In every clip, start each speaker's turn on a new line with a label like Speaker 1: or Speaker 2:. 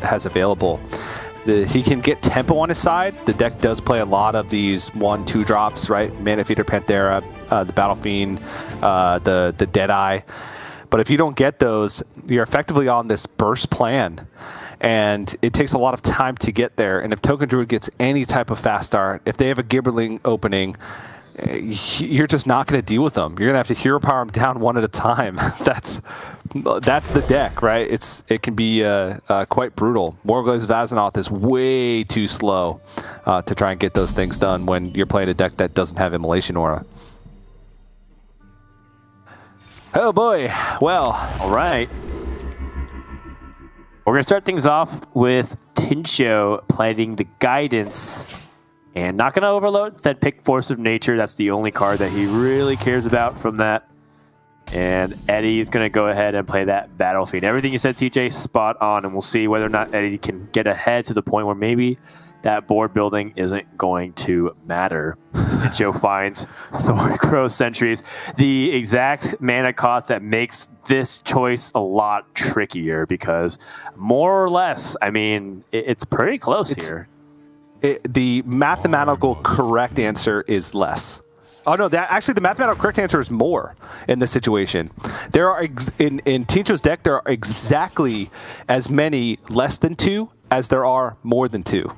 Speaker 1: has available. He can get tempo on his side. The deck does play a lot of these 1-2 drops, right? Mana Feeder, Panthera, the Battle Fiend, the Deadeye. But if you don't get those, you're effectively on this burst plan. And it takes a lot of time to get there. And if Token Druid gets any type of fast start, if they have a Gibberling opening, you're just not going to deal with them. You're going to have to hero power them down one at a time. That's the deck, right? It can be quite brutal. Warglaze of Azzinoth is way too slow to try and get those things done when you're playing a deck that doesn't have Immolation Aura. Oh boy, well.
Speaker 2: All right. We're going to start things off with Tincho planting the Guidance. And not going to overload. Instead, pick Force of Nature. That's the only card that he really cares about from that. And Eddie's going to go ahead and play that Battle Fiend. Everything you said, TJ, spot on. And we'll see whether or not Eddie can get ahead to the point where maybe that board building isn't going to matter. Tincho finds Thorncrow Sentries, the exact mana cost that makes this choice a lot trickier because more or less, I mean, it's pretty close here.
Speaker 1: The mathematical correct answer is less. Oh no, actually the mathematical correct answer is more in this situation. There are in Tincho's deck there are exactly as many less than 2 as there are more than 2.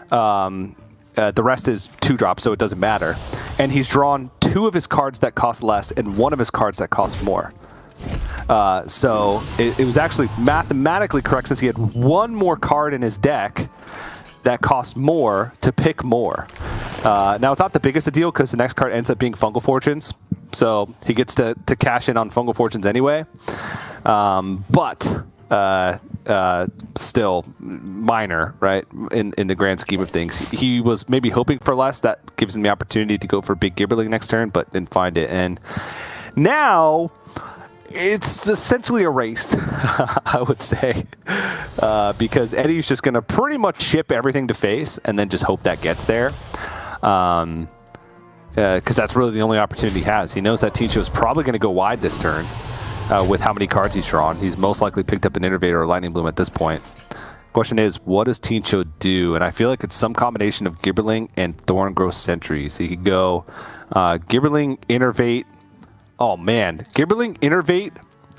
Speaker 1: The rest is 2 drops, so it doesn't matter. And he's drawn 2 of his cards that cost less and 1 of his cards that cost more. So it was actually mathematically correct since he had 1 more card in his deck that cost more to pick more. Now, it's not the biggest a deal because the next card ends up being Fungal Fortunes. So he gets to cash in on Fungal Fortunes anyway. But still minor, right, in the grand scheme of things. He was maybe hoping for less. That gives him the opportunity to go for Big Gibberling next turn, but didn't find it. And now it's essentially a race, I would say, because Eddie's just going to pretty much ship everything to face and then just hope that gets there. Because that's really the only opportunity he has. He knows that Tincho is probably going to go wide this turn with how many cards he's drawn. He's most likely picked up an Innervator or Lightning Bloom at this point. Question is, what does Tincho do? And I feel like it's some combination of Gibberling and Thorngrowth Sentries. He could go Gibberling, Innervate. Oh man, Gibberling, Innervate,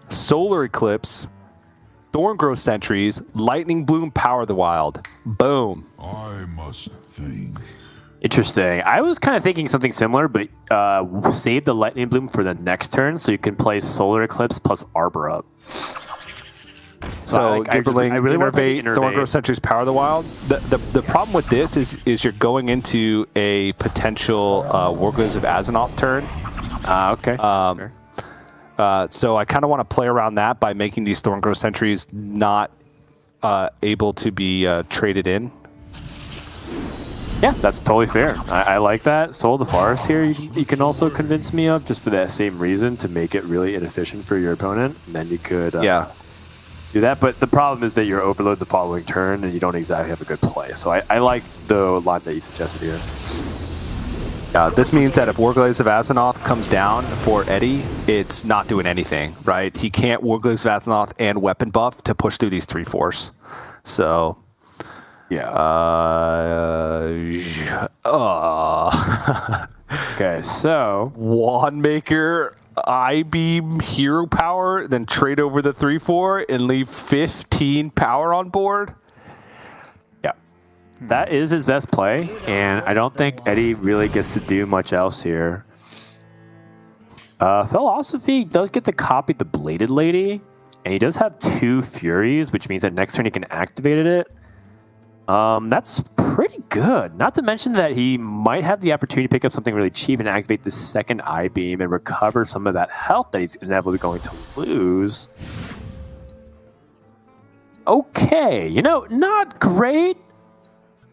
Speaker 1: Solar Eclipse, Thorngrowth Sentries, Lightning Bloom, Power the Wild. Boom.
Speaker 3: I must think.
Speaker 2: Interesting. I was kind of thinking something similar, but save the Lightning Bloom for the next turn so you can play Solar Eclipse plus Arbor up.
Speaker 1: So Gibberling, Innervate, Thorngrowth Sentries, Power the Wild. The problem with this is you're going into a potential Warglaves of Azzinoth turn.
Speaker 2: Okay.
Speaker 1: Sure. So I kind of want to play around that by making these Thorngrowth Sentries not able to be traded in.
Speaker 2: Yeah, that's totally fair. I like that. Soul of the Forest here, you can also convince me of, just for that same reason, to make it really inefficient for your opponent. And then you could do that. But the problem is that you're overload the following turn, and you don't exactly have a good play. So I like the line that you suggested here.
Speaker 1: This means that if Warglaves of Azzinoth comes down for Eddie, it's not doing anything, right? He can't Warglaves of Azzinoth and Weapon Buff to push through these 3/4. So,
Speaker 2: yeah. Okay, so
Speaker 1: Wandmaker, I-Beam, Hero Power, then trade over the 3/4 and leave 15 power on board?
Speaker 2: That is his best play, and I don't think Eddie really gets to do much else here. Philosophy does get to copy the Bladed Lady, and he does have 2 Furies, which means that next turn he can activate it. That's pretty good. Not to mention that he might have the opportunity to pick up something really cheap and activate the second I-Beam and recover some of that health that he's inevitably going to lose. Okay, not great,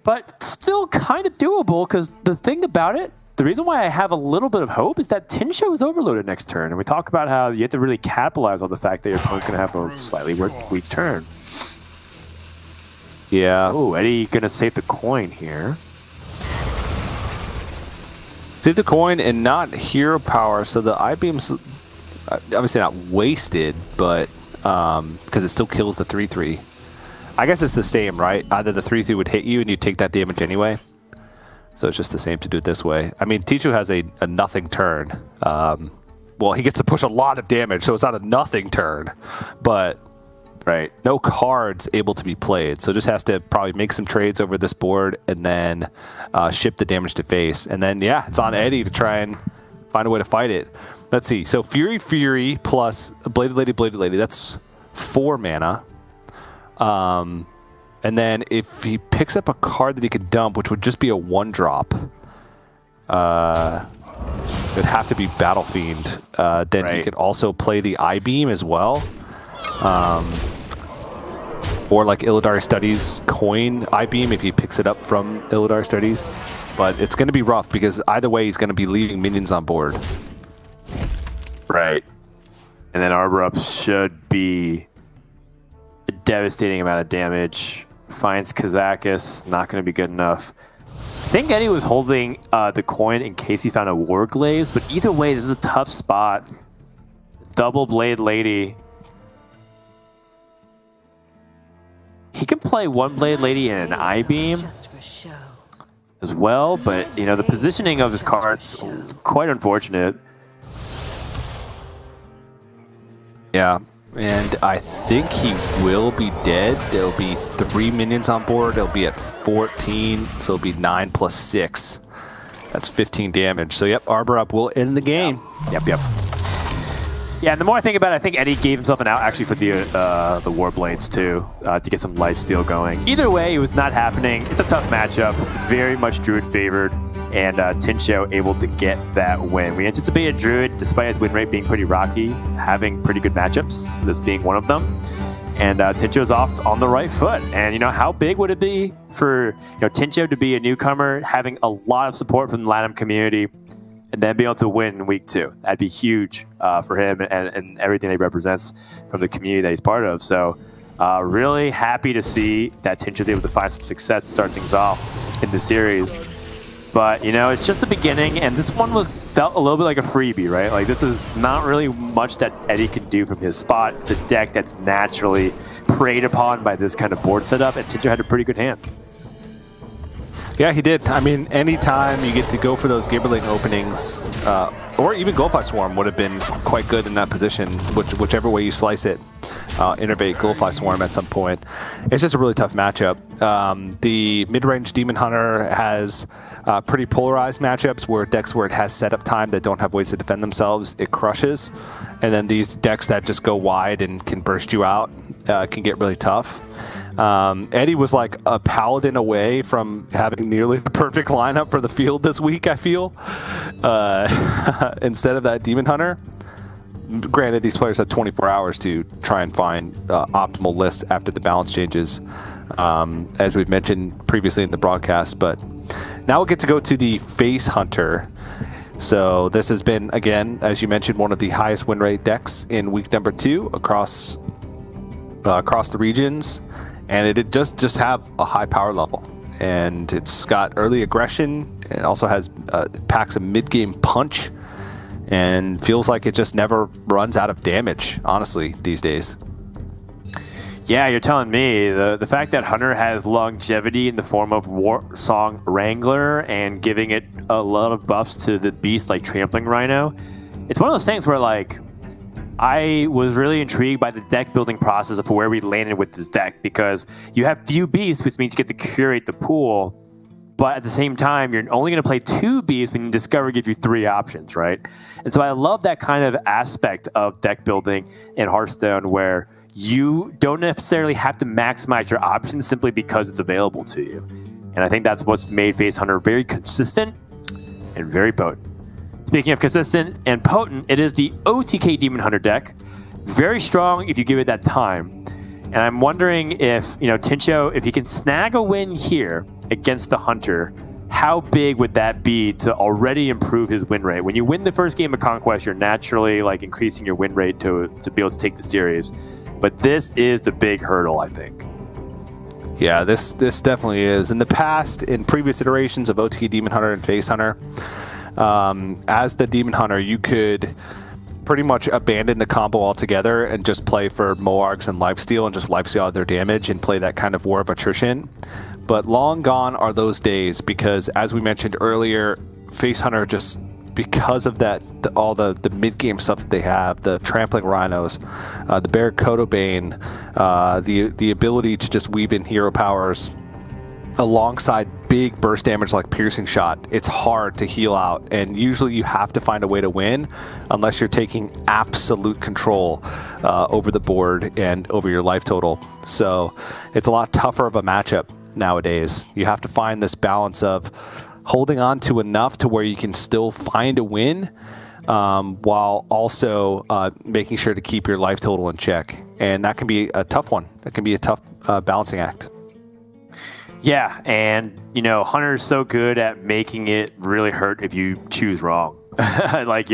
Speaker 2: but still kind of doable, because the thing about it, the reason why I have a little bit of hope is that Tincho is overloaded next turn. And we talk about how you have to really capitalize on the fact that your opponent's going to have a slightly weak turn.
Speaker 1: Yeah.
Speaker 2: Oh, Eddie going to save the coin here.
Speaker 1: Save the coin and not hero power, so the I-Beam's obviously not wasted, but because it still kills the 3/3. I guess it's the same, right? Either the 3/3 would hit you and you take that damage anyway. So it's just the same to do it this way. I mean, Tincho has a nothing turn. Well, he gets to push a lot of damage, so it's not a nothing turn, but
Speaker 2: Right.
Speaker 1: no cards able to be played. So just has to probably make some trades over this board and then ship the damage to face. And then, yeah, it's on Eddie to try and find a way to fight it. Let's see. So Fury plus Bladed Lady. That's 4 mana. And then if he picks up a card that he could dump, which would just be a 1-drop, it'd have to be Battle Fiend. Then he could also play the I-Beam as well. Or like Illidari Studies coin I-Beam if he picks it up from Illidari Studies. But it's going to be rough because either way he's going to be leaving minions on board.
Speaker 2: Right. And then Arbor Up should be a devastating amount of damage. Finds Kazakis, not going to be good enough. I think Eddie was holding the coin in case he found a War Glaze, but either way, this is a tough spot. Double Blade Lady. He can play 1 Blade Lady and an I-Beam as well, but you know the positioning of his cards quite unfortunate.
Speaker 1: Yeah, and I think he will be dead. There'll be 3 minions on board. It'll be at 14, so it'll be 9 plus 6. That's 15 damage. So yep, Arbor Up will end the game.
Speaker 2: Yep. Yeah, and the more I think about it, I think Eddie gave himself an out actually for the Warblades too, to get some lifesteal going. Either way, it was not happening. It's a tough matchup, very much Druid favored, and Tincho able to get that win. We anticipated Druid, despite his win rate being pretty rocky, having pretty good matchups, this being one of them. And Tincho's off on the right foot. And you know, how big would it be for Tincho to be a newcomer, having a lot of support from the LATAM community, and then be able to win in week 2? That'd be huge for him and everything that he represents from the community that he's part of. So really happy to see that Tincho's able to find some success to start things off in the series. But, you know, it's just the beginning, and this one felt a little bit like a freebie, right? Like, this is not really much that Eddie can do from his spot. It's a deck that's naturally preyed upon by this kind of board setup, and Tincho had a pretty good hand.
Speaker 1: Yeah, he did. I mean, anytime you get to go for those Gibberling openings, or even Goldfly Swarm would have been quite good in that position, whichever way you slice it. Innervate Goldfly Swarm at some point. It's just a really tough matchup. The mid-range Demon Hunter has pretty polarized matchups where decks where it has setup time that don't have ways to defend themselves, it crushes. And then these decks that just go wide and can burst you out can get really tough. Eddie was like a paladin away from having nearly the perfect lineup for the field this week, I feel. Instead of that Demon Hunter. Granted, these players had 24 hours to try and find optimal lists after the balance changes, as we've mentioned previously in the broadcast. But now we'll get to go to the Face Hunter. So this has been, again, as you mentioned, one of the highest win rate decks in week number 2 across the regions. And it does just have a high power level. And it's got early aggression. It also has packs a mid-game punch. And feels like it just never runs out of damage, honestly, these days.
Speaker 2: Yeah, you're telling me. The fact that Hunter has longevity in the form of War Song Wrangler and giving it a lot of buffs to the beast like Trampling Rhino, it's one of those things where, like, I was really intrigued by the deck building process of where we landed with this deck, because you have few beasts, which means you get to curate the pool. But at the same time, you're only going to play 2 beasts when you Discover gives you 3 options, right? And so I love that kind of aspect of deck building in Hearthstone where you don't necessarily have to maximize your options simply because it's available to you. And I think that's what's made Face Hunter very consistent and very potent. Speaking of consistent and potent, it is the OTK Demon Hunter deck. Very strong if you give it that time. And I'm wondering if, Tincho, if he can snag a win here against the Hunter, how big would that be to already improve his win rate? When you win the first game of Conquest, you're naturally increasing your win rate to be able to take the series. But this is the big hurdle, I think.
Speaker 1: Yeah, this definitely is. In the past, in previous iterations of OTK Demon Hunter and Face Hunter, as the Demon Hunter, you could pretty much abandon the combo altogether and just play for Moargs and lifesteal and just lifesteal out their damage and play that kind of war of attrition. But long gone are those days because, as we mentioned earlier, Face Hunter just, because of that, all the mid-game stuff that they have, the Trampling Rhinos, the Barracuda Bane, the ability to just weave in hero powers alongside big burst damage like Piercing Shot, it's hard to heal out, and usually you have to find a way to win unless you're taking absolute control over the board and over your life total. So it's a lot tougher of a matchup nowadays. You have to find this balance of holding on to enough to where you can still find a win while also making sure to keep your life total in check. And that can be a tough one. That can be a tough balancing act.
Speaker 2: Yeah, and, Hunter's so good at making it really hurt if you choose wrong. Like,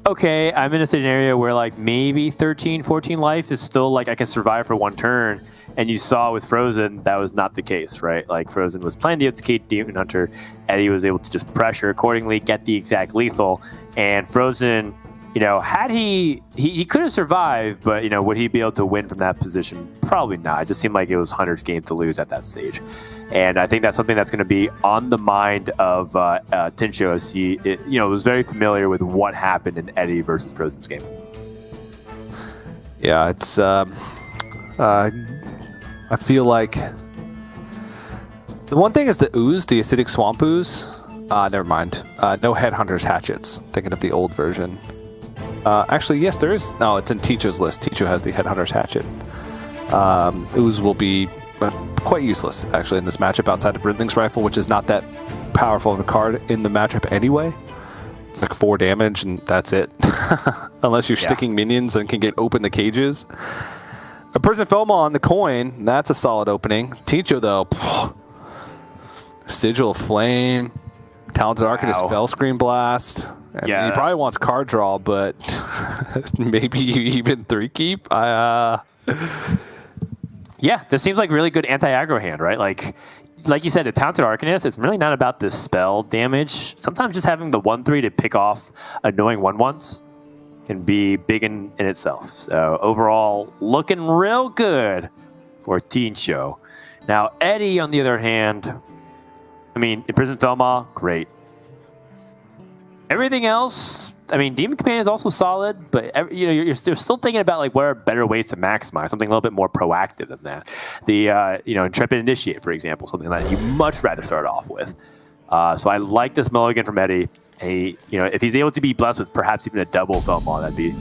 Speaker 2: okay, I'm in a scenario where, like, maybe 13, 14 life is still, like, I can survive for one turn. And you saw with Frozen, that was not the case, right? Like, Frozen was playing the Kate Demon Hunter. Eddie was able to just pressure accordingly, get the exact lethal. And Frozen, had he could have survived, but, would he be able to win from that position? Probably not. It just seemed like it was Hunter's game to lose at that stage. And I think that's something that's going to be on the mind of Tincho, as he was very familiar with what happened in Eddie versus Frozen's game.
Speaker 1: Yeah, it's... I feel like the one thing is the ooze, the acidic swamp ooze. Never mind. No Headhunter's hatchets. Thinking of the old version. Actually, yes, there is. No, it's in Tincho's list. Tincho has the Headhunter's hatchet. Ooze will be quite useless, actually, in this matchup outside of Ridling's Rifle, which is not that powerful of a card in the matchup anyway. It's like 4 damage, and that's it. Unless you're sticking minions and can get open the cages. A Prison Felma on the coin, that's a solid opening. Tincho, though, Sigil of Flame, Talented Arcanist, Fell Screen Blast. He probably wants card draw, but maybe even 3-keep.
Speaker 2: Yeah, this seems like really good anti-aggro hand, right? Like you said, the Talented Arcanist, it's really not about the spell damage. Sometimes just having the 1/3 to pick off annoying 1/1s can be big in itself. So overall, looking real good for Tincho. Now, Eddie, on the other hand, in Prison Felma, great. Everything else, Demon Command is also solid, but you're still thinking about like what are better ways to maximize, something a little bit more proactive than that. The Intrepid Initiate, for example, something that you much rather start off with. So I like this mulligan from Eddie. If he's able to be blessed with perhaps even a double Felma, that'd be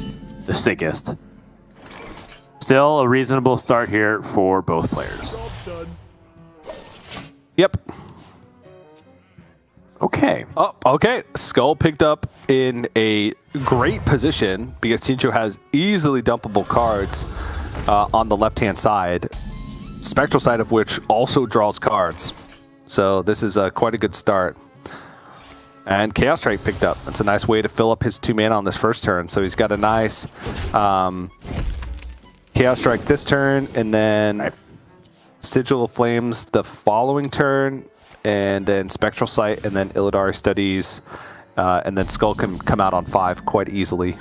Speaker 2: the sickest. Still a reasonable start here for both players.
Speaker 1: Yep.
Speaker 2: Okay.
Speaker 1: Oh, okay. Skull picked up in a great position because Tincho has easily dumpable cards on the left-hand side, Spectral side of which also draws cards. So this is quite a good start. And Chaos Strike picked up. That's a nice way to fill up his 2 mana on this first turn. So he's got a nice Chaos Strike this turn, and then Sigil of Flames the following turn, and then Spectral Sight, and then Illidari Studies, and then Skull can come out on 5 quite easily.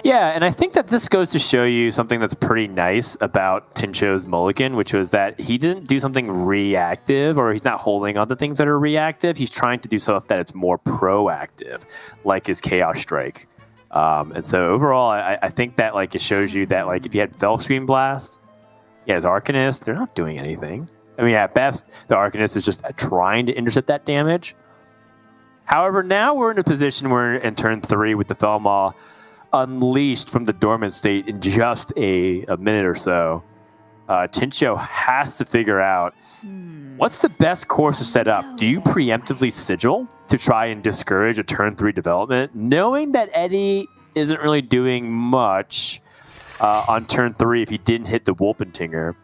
Speaker 2: Yeah, and I think that this goes to show you something that's pretty nice about Tincho's mulligan, which was that he didn't do something reactive, or he's not holding on to things that are reactive. He's trying to do stuff that it's more proactive, like his Chaos Strike. And so overall, I think that like it shows you that like if you had Fellscream Blast, his Arcanist, they're not doing anything. At best, the Arcanist is just trying to intercept that damage. However, now we're in a position where in turn 3 with the Felmaw unleashed from the dormant state in just a minute or so, Tincho has to figure out what's the best course to set up. Do you preemptively Sigil to try and discourage a turn 3 development, knowing that Eddie isn't really doing much on turn 3 if he didn't hit the Wolpentinger?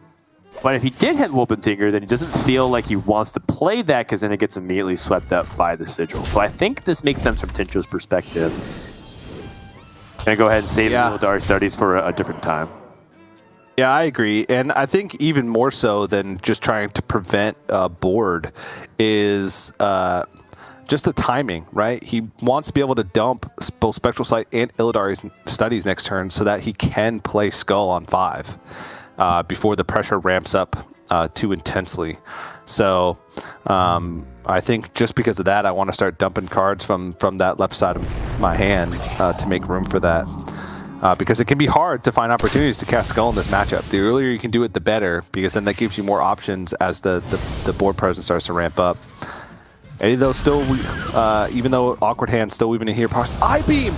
Speaker 2: But if he did hit Wolpentinger, then he doesn't feel like he wants to play that because then it gets immediately swept up by the Sigil. So I think this makes sense from Tincho's perspective. I'm going to go ahead and save the Illidari Studies for a different time.
Speaker 1: Yeah, I agree. And I think even more so than just trying to prevent a board is just the timing, right? He wants to be able to dump both Spectral Sight and Illidari's Studies next turn so that he can play Skull on 5 before the pressure ramps up too intensely. So I think just because of that, I want to start dumping cards from that left side of my hand to make room for that. Because it can be hard to find opportunities to cast Skull in this matchup. The earlier you can do it, the better, because then that gives you more options as the board presence starts to ramp up. Eddie, though, still, even though Awkward Hand's still weaving in here, I-Beam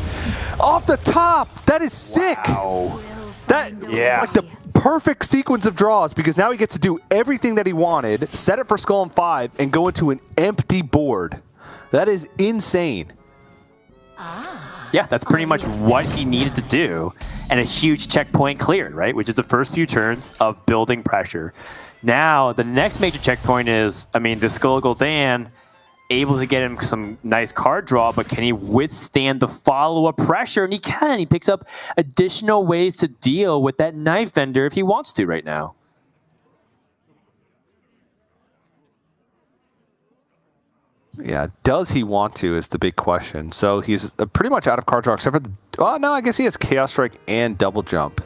Speaker 1: off the top! That is sick!
Speaker 2: Wow.
Speaker 1: That is like the perfect sequence of draws, because now he gets to do everything that he wanted, set it for Skull on 5, and go into an empty board. That is insane.
Speaker 2: Yeah, that's pretty much what he needed to do, and a huge checkpoint cleared, right? Which is the first few turns of building pressure. Now, the next major checkpoint is, I mean, the Skull Gul'dan able to get him some nice card draw, but can he withstand the follow-up pressure? And he can. He picks up additional ways to deal with that Knife Vendor if he wants to right now.
Speaker 1: Yeah, does he want to is the big question. So he's pretty much out of card draw, except for the... Oh, no, I guess he has Chaos Strike and Double Jump.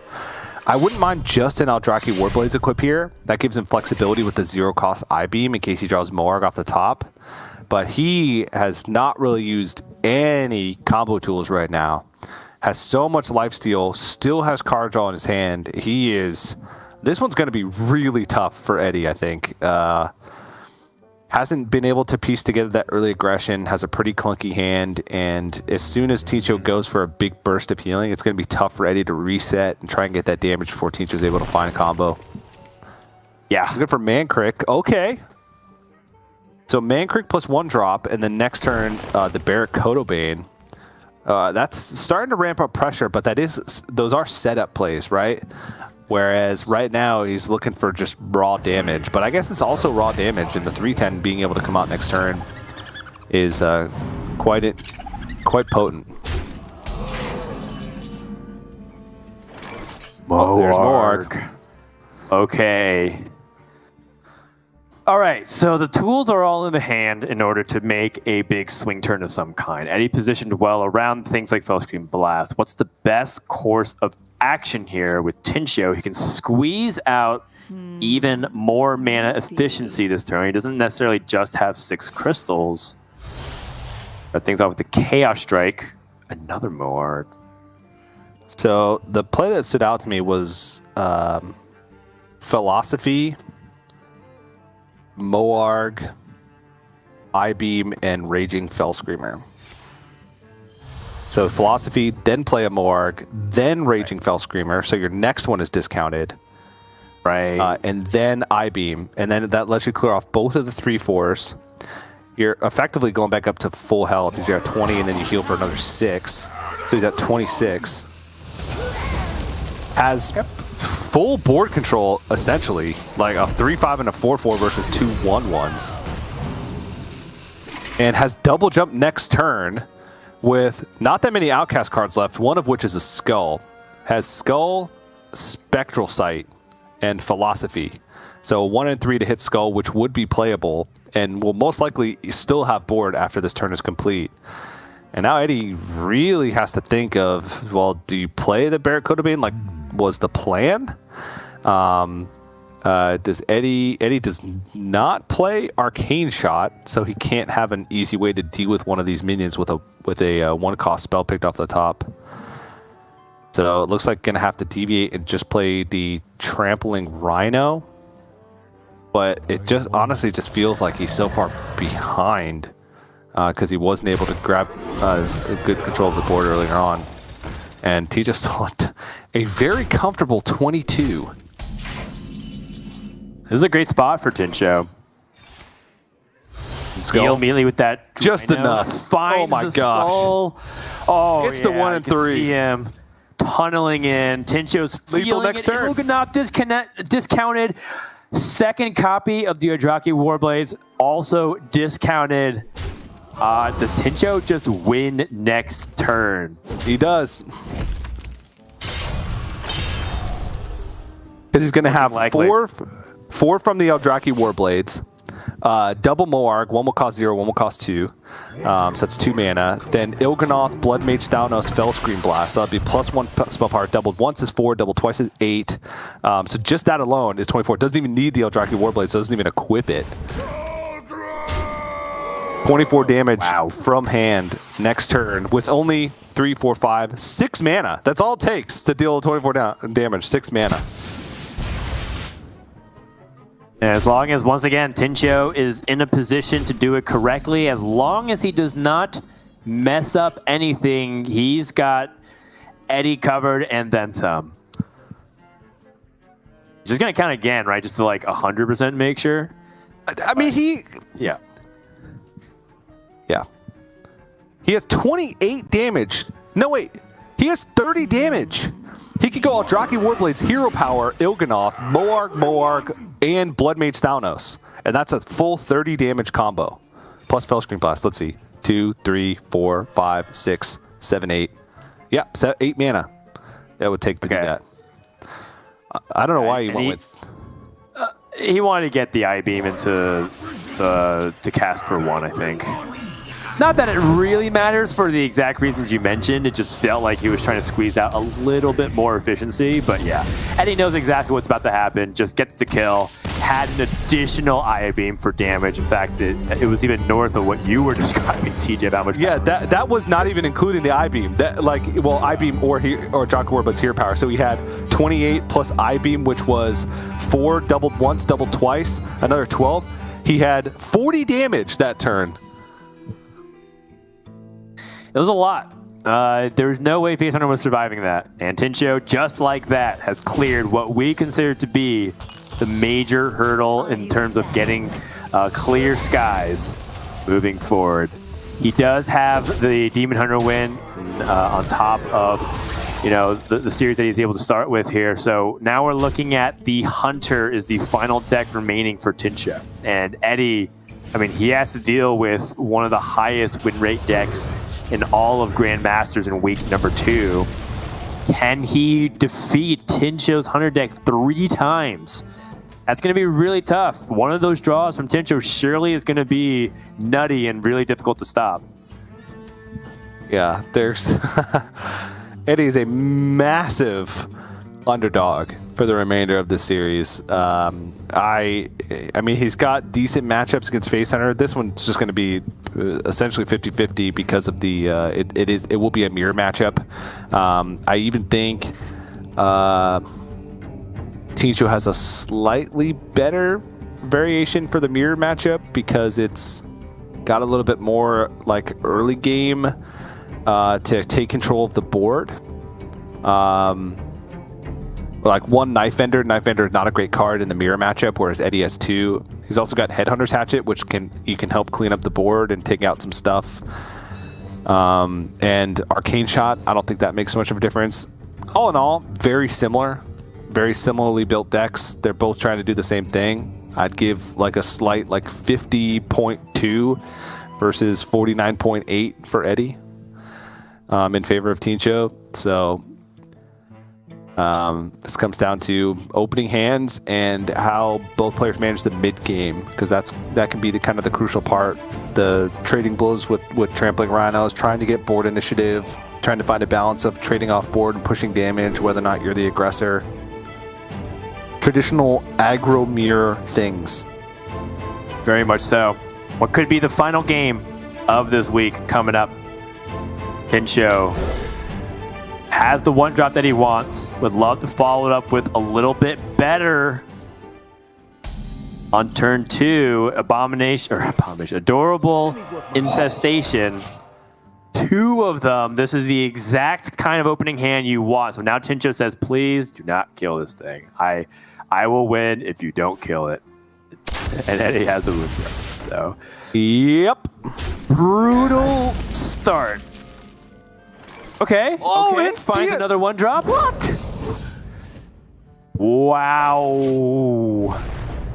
Speaker 1: I wouldn't mind just an Eldrazi Warblades equip here. That gives him flexibility with the 0-cost I-Beam in case he draws Moarg off the top. But he has not really used any combo tools right now. Has so much lifesteal, still has card draw in his hand. He is... This one's going to be really tough for Eddie, I think. Hasn't been able to piece together that early aggression, has a pretty clunky hand, and as soon as Tincho goes for a big burst of healing, it's going to be tough for Eddie to reset and try and get that damage before Tincho's able to find a combo.
Speaker 2: Yeah.
Speaker 1: It's good for Mankrik. Okay. So Mankrik plus 1 drop, and then next turn, the Barrack Kodobane. That's starting to ramp up pressure, but those are setup plays, right? Whereas right now he's looking for just raw damage. But I guess it's also raw damage, and the 3/10 being able to come out next turn is quite potent. Oh, there's Moarg.
Speaker 2: Okay. All right, so the tools are all in the hand in order to make a big swing turn of some kind. Eddie positioned well around things like Fellscream Blast. What's the best course of action here with Tincho? He can squeeze out even more mana efficiency this turn. He doesn't necessarily just have 6 crystals. Start things off with the Chaos Strike. Another Moarg.
Speaker 1: So the play that stood out to me was Philosophy, Moarg, I-Beam, and Raging Fellscreamer. So Philosophy, then play a Moarg, then Raging Fellscreamer, so your next one is discounted.
Speaker 2: Right.
Speaker 1: And then I-Beam, and then that lets you clear off both of the 3/4s. You're effectively going back up to full health. You're at 20, and then you heal for another 6. So he's at 26. Has full board control, essentially. Like a 3/5 and a 4/4 versus 2 1/1s. And has double jump next turn with not that many Outcast cards left, one of which is a Skull. Has Skull, Spectral Sight, and Philosophy. So 1 and 3 to hit Skull, which would be playable, and will most likely still have board after this turn is complete. And now Eddie really has to think of, well, do you play the Barrack Kodobane like was the plan? Does Eddie does not play Arcane Shot, so he can't have an easy way to deal with one of these minions with a 1-cost spell picked off the top. So it looks like gonna have to deviate and just play the Trampling Rhino. But it just honestly just feels like he's so far behind because he wasn't able to grab good control of the board earlier on. And he just looked a very comfortable 22.
Speaker 2: This is a great spot for Tincho.
Speaker 1: Let's go.
Speaker 2: Deal immediately with that.
Speaker 1: Just the
Speaker 2: Rhino.
Speaker 1: nuts.
Speaker 2: Finds
Speaker 1: Oh my
Speaker 2: the
Speaker 1: gosh.
Speaker 2: Skull. Oh,
Speaker 1: It's the 1 and
Speaker 2: you can
Speaker 1: 3.
Speaker 2: see him tunneling in. Tincho's
Speaker 1: Lethal
Speaker 2: feeling
Speaker 1: next
Speaker 2: it.
Speaker 1: turn.
Speaker 2: Not discounted. Second copy of the Eldrazi Warblades also discounted. Does Tincho just win next turn?
Speaker 1: He does. Because he's going to have
Speaker 2: likely.
Speaker 1: four from the Eldrazi Warblades, double Moarg, one will cost 0, one will cost 2. So that's 2 mana. Then Il'gynoth, Blood Mage, Thalnos, Fell Screen Blast. So that'd be +1 spell power. Doubled once is 4, doubled twice is 8. So just that alone is 24. Doesn't even need the Eldrazi Warblade, so doesn't even equip it. 24 damage from hand next turn with only 3, 4, 5, 6 mana. That's all it takes to deal 24 damage. 6 mana.
Speaker 2: And as long as, once again, Tincho is in a position to do it correctly, as long as he does not mess up anything, he's got Eddie covered and then some. Just going to count again, right? Just to like 100% make sure.
Speaker 1: I mean,
Speaker 2: Yeah.
Speaker 1: Yeah. He has 28 damage. No, wait. He has 30 damage. He could go Eldrazi Warblade's Hero Power, Il'gynoth, Moarg, and Blood Mage Thalnos. And that's a full 30 damage combo. Plus Fell Screen Blast. Let's see. 2, 3, 4, 5, 6, 7, 8. Yeah, 8 mana. That would take to do that. I don't know why he went with...
Speaker 2: He wanted to get the I-Beam into to cast for 1, I think. Not that it really matters for the exact reasons you mentioned. It just felt like he was trying to squeeze out a little bit more efficiency. But yeah, Eddie knows exactly what's about to happen. Just gets the kill. Had an additional I-Beam for damage. In fact, it was even north of what you were describing, TJ, about how much.
Speaker 1: Yeah, that was not even including the I-Beam. I-Beam or Jock Warblade's Hero Power. So he had 28 plus I-Beam, which was 4 doubled once, doubled twice, another 12. He had 40 damage that turn.
Speaker 2: It was a lot. There's no way Face Hunter was surviving that. And Tincho, just like that, has cleared what we consider to be the major hurdle in terms of getting clear skies moving forward. He does have the Demon Hunter win on top of the series that he's able to start with here. So now we're looking at the Hunter is the final deck remaining for Tincho. And Eddie, I mean, he has to deal with one of the highest win rate decks in all of Grandmasters in week number 2. Can he defeat Tincho's Hunter deck 3 times? That's going to be really tough. One of those draws from Tincho surely is going to be nutty and really difficult to stop.
Speaker 1: Yeah, there's... Eddie's a massive underdog for the remainder of the series. I mean, he's got decent matchups against Face Hunter. This one's just going to be essentially 50-50 because of the it will be a mirror matchup. I even think Tincho has a slightly better variation for the mirror matchup because it's got a little bit more like early game to take control of the board. Like 1 Knife Vendor. Knife Vendor is not a great card in the mirror matchup, whereas Eddie has 2. He's also got Headhunter's Hatchet, which you can help clean up the board and take out some stuff. And Arcane Shot, I don't think that makes much of a difference. All in all, very similarly built decks. They're both trying to do the same thing. I'd give like a slight 50.2 versus 49.8 for Eddie in favor of Tincho. So this comes down to opening hands and how both players manage the mid game, because that can be the kind of the crucial part. The trading blows with trampling rhinos, trying to get board initiative, trying to find a balance of trading off board and pushing damage, whether or not you're the aggressor. Traditional aggro mirror things.
Speaker 2: Very much so. What could be the final game of this week coming up? Tincho has the 1 drop that he wants. Would love to follow it up with a little bit better on turn 2. Adorable Infestation. 2 of them. This is the exact kind of opening hand you want. So now Tincho says, please do not kill this thing. I will win if you don't kill it. And Eddie has the wound drop. So,
Speaker 1: yep.
Speaker 2: Brutal start. Okay.
Speaker 1: Oh,
Speaker 2: okay.
Speaker 1: it's
Speaker 2: Finds another 1 drop.
Speaker 1: What?
Speaker 2: Wow.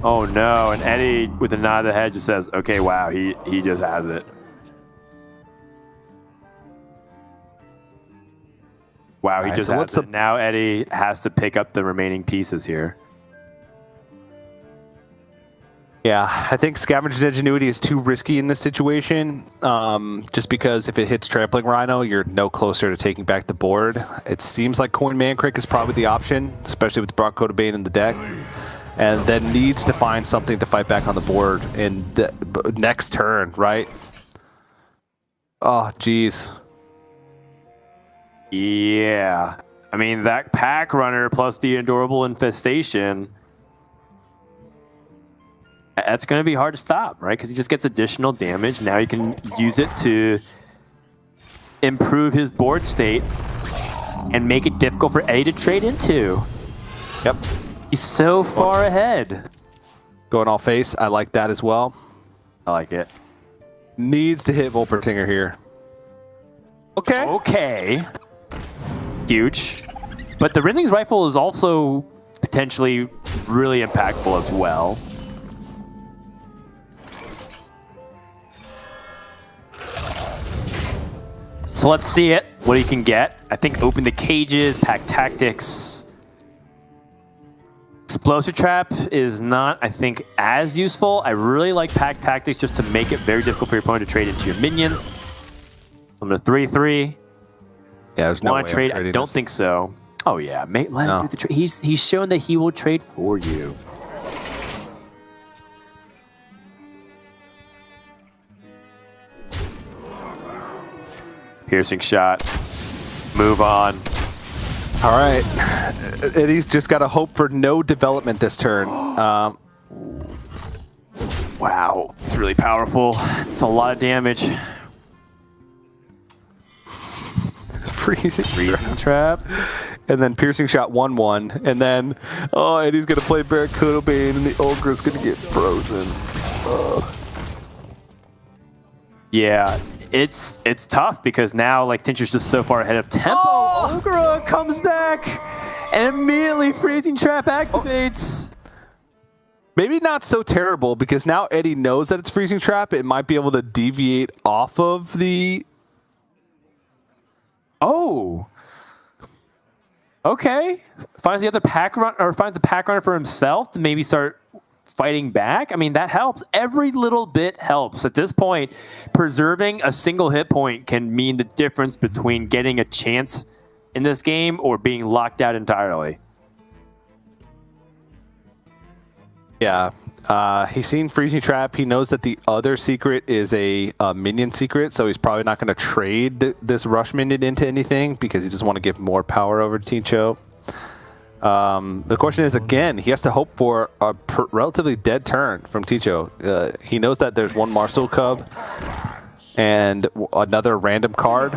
Speaker 2: Oh no. And Eddie with a nod of the head just says, okay, wow, he just has it. Wow, he just has it. Now Eddie has to pick up the remaining pieces here.
Speaker 1: Yeah, I think Scavenger's Ingenuity is too risky in this situation. Just because if it hits Trampling Rhino, you're no closer to taking back the board. It seems like Coin Mancrick is probably the option, especially with Bronco Bane in the deck. And then needs to find something to fight back on the board in the next turn, right? Oh, geez.
Speaker 2: Yeah. I mean, that Pack Runner plus the Adorable Infestation, that's going to be hard to stop, right? Because he just gets additional damage. Now you can use it to improve his board state and make it difficult for Eddie to trade into.
Speaker 1: Yep.
Speaker 2: He's so far ahead.
Speaker 1: Going all face. I like that as well.
Speaker 2: I like it.
Speaker 1: Needs to hit Volpertinger here. Okay.
Speaker 2: Okay. Huge. But the Ridling's Rifle is also potentially really impactful as well. So let's see it, what he can get. I think open the cages, pack tactics. Explosive Trap is not, I think, as useful. I really like pack tactics just to make it very difficult for your opponent to trade into your minions. I'm going to 3-3.
Speaker 1: Yeah, there's no way
Speaker 2: Want to trade? I don't
Speaker 1: this.
Speaker 2: think so. Oh yeah, let him do the trade. He's shown that he will trade for you. Piercing shot. Move on.
Speaker 1: All right. Eddie's just got to hope for no development this turn.
Speaker 2: Wow, it's really powerful. It's a lot of damage.
Speaker 1: Freezing
Speaker 2: trap.
Speaker 1: And then piercing shot 1-1. And then, oh, Eddie's going to play Barracuda Bane and the Ogre's going to get frozen.
Speaker 2: Yeah, it's tough because now like Tincho's just so far ahead of tempo. Oh! Ogre comes back and immediately freezing trap activates.
Speaker 1: Maybe not so terrible because now Eddie knows that it's freezing trap. It might be able to deviate off of the...
Speaker 2: Oh. Okay. Finds the other pack run or finds a pack runner for himself to maybe start fighting back. I mean, that helps. Every little bit helps. At this point, preserving a single hit point can mean the difference between getting a chance in this game or being locked out entirely.
Speaker 1: Yeah. He's seen freezing trap. He knows that the other secret is a minion secret, so he's probably not going to trade this rush minion into anything because he just want to give more power over to Tincho. The question is, again, he has to hope for a relatively dead turn from Tincho. He knows that there's one Marcel Cub and another random card.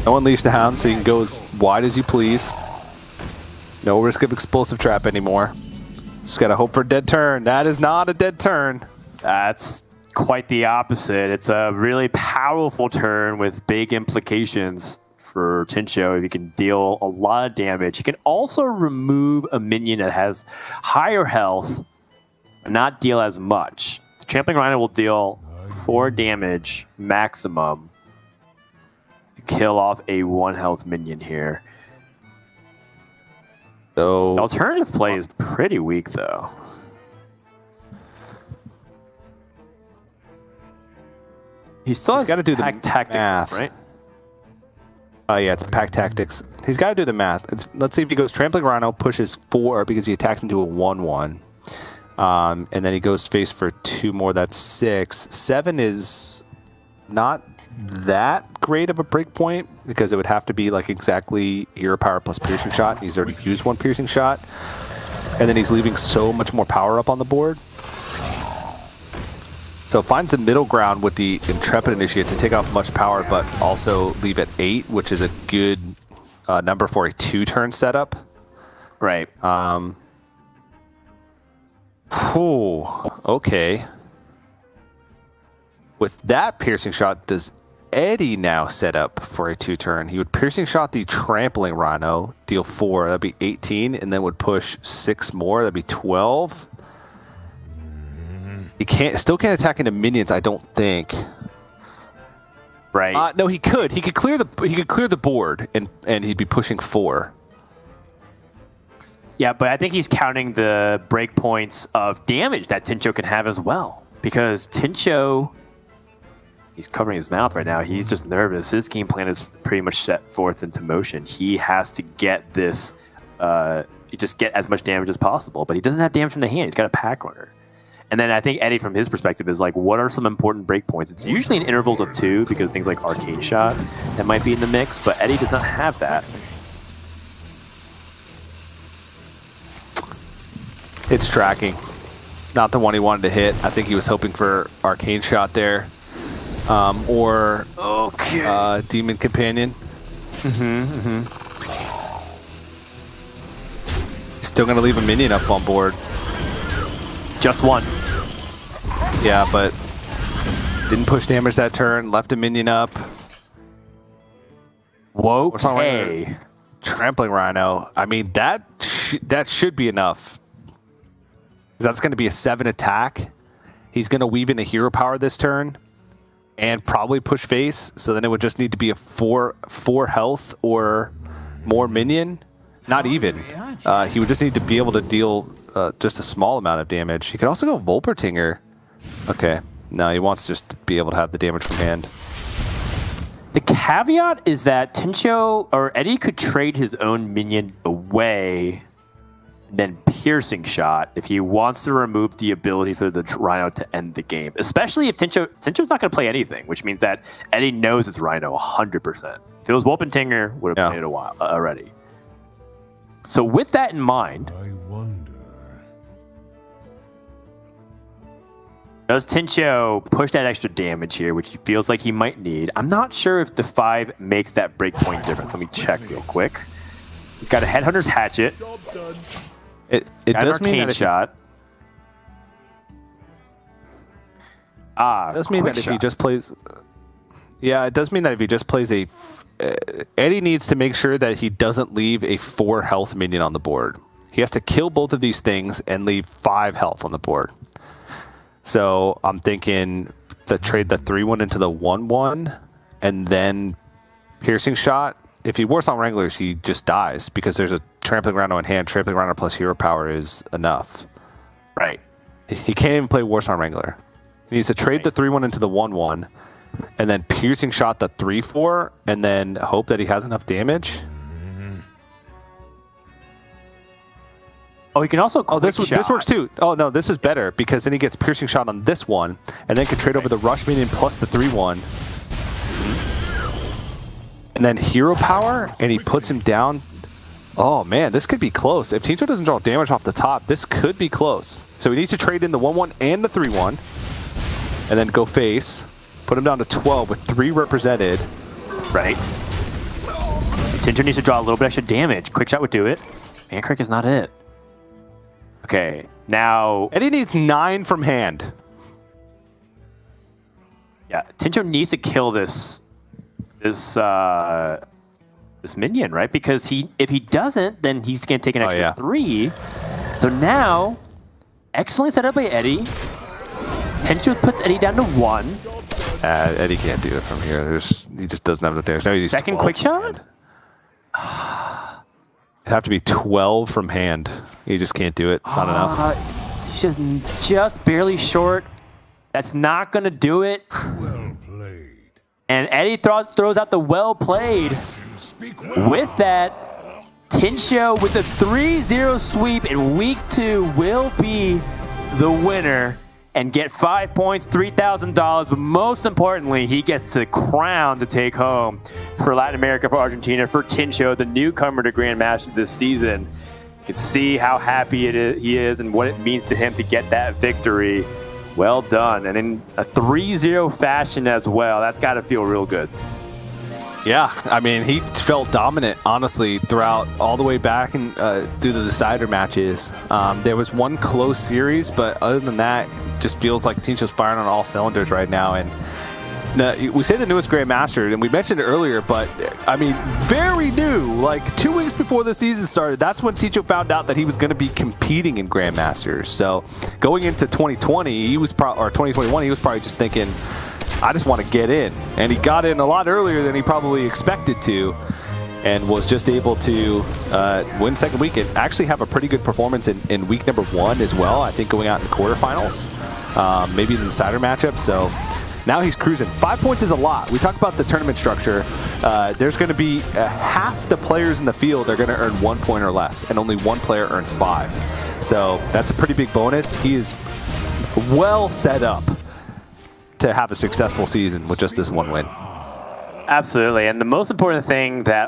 Speaker 1: No Unleash the Hound, so you can go as wide as you please. No risk of explosive trap anymore. Just gotta hope for a dead turn. That is not a dead turn.
Speaker 2: That's quite the opposite. It's a really powerful turn with big implications for Tincho. He can deal a lot of damage. He can also remove a minion that has higher health and not deal as much. The Trampling Rhino will deal 4 damage maximum to kill off a 1 health minion here.
Speaker 1: So
Speaker 2: The alternative play is pretty weak, though. He still has
Speaker 1: got to do the
Speaker 2: pack tactics,
Speaker 1: math,
Speaker 2: right?
Speaker 1: Yeah, it's pack tactics. He's got to do the math. Let's see if he goes Trampling Rhino, pushes 4 because he attacks into a 1-1. And then he goes face for 2 more. That's 6. 7 is not that great of a break point because it would have to be like exactly hero power plus piercing shot. He's already used 1 piercing shot. And then he's leaving so much more power up on the board. So finds the middle ground with the Intrepid Initiate to take off much power, but also leave at 8, which is a good number for a 2-turn setup.
Speaker 2: Right.
Speaker 1: Okay. With that piercing shot, does Eddie now set up for a 2-turn? He would piercing shot the Trampling Rhino, deal 4, that'd be 18, and then would push 6 more, that'd be 12. He still can't attack into minions, I don't think.
Speaker 2: right?
Speaker 1: No, he could. He could clear the board, and he'd be pushing 4.
Speaker 2: Yeah, but I think he's counting the breakpoints of damage that Tincho can have as well. Because Tincho, he's covering his mouth right now. He's just nervous. His game plan is pretty much set forth into motion. He has to get this, just get as much damage as possible. But he doesn't have damage from the hand. He's got a pack runner. And then I think Eddie, from his perspective, is like, what are some important breakpoints? It's usually in intervals of 2 because of things like Arcane Shot that might be in the mix. But Eddie does not have that.
Speaker 1: It's tracking. Not the one he wanted to hit. I think he was hoping for Arcane Shot there. Or Demon Companion. He's still going to leave a minion up on board.
Speaker 2: Just one.
Speaker 1: Yeah, but didn't push damage that turn. Left a minion up.
Speaker 2: Whoa.
Speaker 1: Okay. Trampling Rhino. I mean, that should be enough. That's going to be a 7 attack. He's going to weave in a hero power this turn and probably push face. So then it would just need to be a 4 health or more minion. Not even. He would just need to be able to deal just a small amount of damage. He could also go Volpertinger. Okay. No, he wants just to be able to have the damage from hand.
Speaker 2: The caveat is that Tincho or Eddie could trade his own minion away, then Piercing Shot if he wants to remove the ability for the Rhino to end the game. Especially if Tincho's not going to play anything, which means that Eddie knows it's Rhino 100%. If it was Wolpentinger, would have played it a while already. So with that in mind,
Speaker 3: I wonder.
Speaker 2: does Tincho push that extra damage here, which he feels like he might need? I'm not sure if the 5 makes that breakpoint difference. Let me check real quick. He's got a Headhunter's Hatchet.
Speaker 1: It does mean that
Speaker 2: shot.
Speaker 1: It does mean that if he just plays... Yeah, it does mean that if he just plays a... Eddie needs to make sure that he doesn't leave a 4 health minion on the board. He has to kill both of these things and leave 5 health on the board. So I'm thinking trade the 3-1 into the 1-1 and then Piercing Shot. If he Warsong Wranglers, he just dies because there's a Trampling Rhino in hand. Trampling Rhino plus hero power is enough.
Speaker 2: Right.
Speaker 1: He can't even play Warsong Wrangler. He needs to trade the 3-1 into the 1-1 and then Piercing Shot the 3-4 and then hope that he has enough damage.
Speaker 2: Oh, he can also
Speaker 1: this works too. Oh, no, this is better because then he gets Piercing Shot on this one and then can trade over the Rush Minion plus the 3-1. And then hero power and he puts him down. Oh, man, this could be close. If Tincho doesn't draw damage off the top, this could be close. So he needs to trade in the 1-1 and the 3-1 and then go face. Put him down to 12 with 3 represented.
Speaker 2: Right. Tincho needs to draw a little bit extra damage. Quick Shot would do it. Mancrack is not it. Okay, now...
Speaker 1: Eddie needs 9 from hand.
Speaker 2: Yeah, Tincho needs to kill this minion, right? Because if he doesn't, then he's going to take an extra 3. So now, excellently set up by Eddie. Tincho puts Eddie down to 1.
Speaker 1: Eddie can't do it from here. He just doesn't have the damage. No, he's
Speaker 2: second Quick Shot?
Speaker 1: It'd have to be 12 from hand. He just can't do it. It's not enough.
Speaker 2: He's just barely short. That's not going to do it.
Speaker 3: Well played.
Speaker 2: And Eddie throws out the well played. With that, Tincho with a 3-0 sweep in week 2 will be the winner and get 5 points, $3,000. But most importantly, he gets the crown to take home for Latin America, for Argentina, for Tincho, the newcomer to Grandmasters this season. You can see how happy he is and what it means to him to get that victory. Well done. And in a 3-0 fashion as well. That's got to feel real good.
Speaker 1: Yeah, I mean, he felt dominant, honestly, throughout all the way back and through the decider matches. There was one close series, but other than that, it just feels like Tincho's firing on all cylinders right now. And we say the newest Grandmaster, and we mentioned it earlier, but I mean, very new. Like 2 weeks before the season started, that's when Tincho found out that he was going to be competing in Grandmasters. So going into 2020, or 2021, he was probably just thinking, I just want to get in. And he got in a lot earlier than he probably expected to, and was just able to win second week and actually have a pretty good performance in week number 1 as well. I think going out in the quarterfinals, maybe in the decider matchup. So now he's cruising. 5 points is a lot. We talked about the tournament structure. There's going to be half the players in the field are going to earn 1 point or less, and only one player earns 5. So that's a pretty big bonus. He is well set up to have a successful season with just this one win.
Speaker 2: Absolutely. And the most important thing that